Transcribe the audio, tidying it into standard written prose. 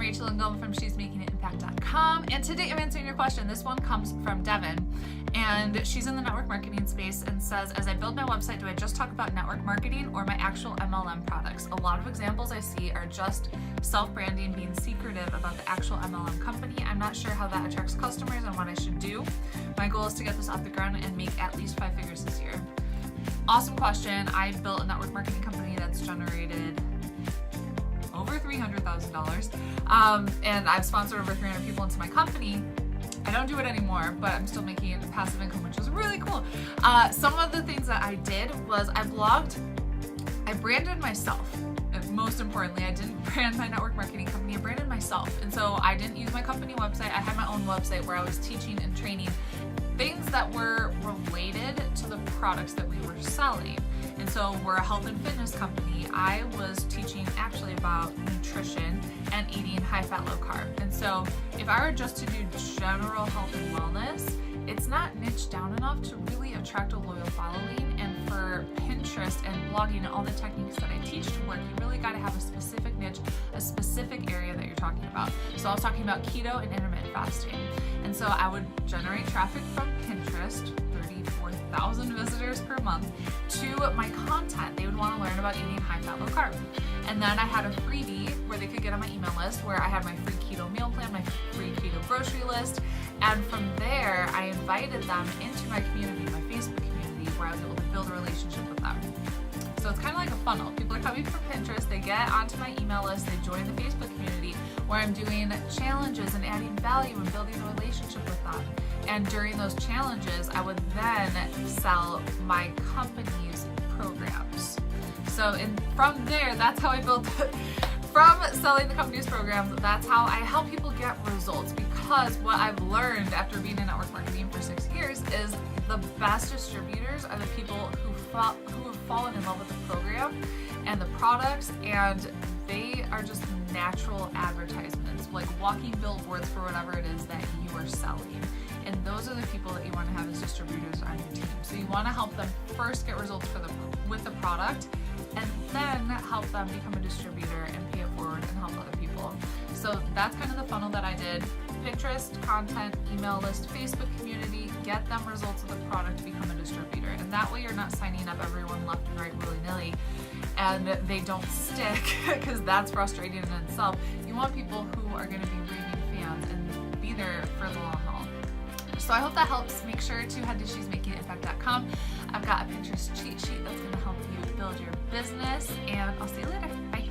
Rachel and Ngom from she'smakingimpact.com, and today I'm answering your question. This one comes from Devin, and she's in the network marketing space and says, as I build my website, do I just talk about network marketing or my actual MLM products? A lot of examples I see are just self-branding, being secretive about the actual MLM company. I'm not sure how that attracts customers and what I should do. My goal is to get this off the ground and make at least 5 figures this year. Awesome question. I built a network marketing company that's generated over $300,000, and I've sponsored over 300 people into my company. I don't do it anymore, but I'm still making it passive income, which is really cool. Some of the things that I did was I blogged, I branded myself. And most importantly, I didn't brand my network marketing company, I branded myself. And so I didn't use my company website. I had my own website where I was teaching and training things that were related to the products that we were selling. And so we're a health and fitness company. I was teaching actually about nutrition and eating high fat, low carb. And so if I were just to do general health and wellness, it's not niche down enough to really attract a loyal following. And for Pinterest and blogging and all the techniques that I teach to work, you really got to have a specific niche, a specific area that you're talking about. So I was talking about keto and intermittent fasting. And so I would generate traffic from Pinterest, 34,000 visitors per month, to my content. They would want to learn about eating high fat, low carb. And then I had a freebie where they could get on my email list where I had my free keto meal plan, my free keto grocery list. And from there, I invited them into my community, my Facebook community, where I was able to build a relationship with them. So it's kind of like a funnel. People are coming from Pinterest, they get onto my email list, they join the Facebook community where I'm doing challenges and adding value and building a relationship with them. And during those challenges, I would then sell my company's programs. So from there, that's how I built it. From selling the company's programs, that's how I help people get results, because what I've learned after being in network marketing for 6 years is the best distributors are the people who have fallen in love with the program and the products, and they are just natural advertisements, like walking billboards for whatever it is that you are selling. And those are the people that you want to have as distributors on your team. So you want to help them first get results with the product, and then help them become a distributor and pay it forward and help other people. So that's kind of the funnel that I did. Pinterest, content, email list, Facebook community, get them results of the product, become a distributor. And that way you're not signing up everyone left and right willy-nilly and they don't stick, because that's frustrating in itself. You want people who are going to be raving fans and be there for the long haul. So I hope that helps. Make sure to head to she'smakingimpact.com. I've got a Pinterest cheat sheet that's going to help you build your business, and I'll see you later. Bye.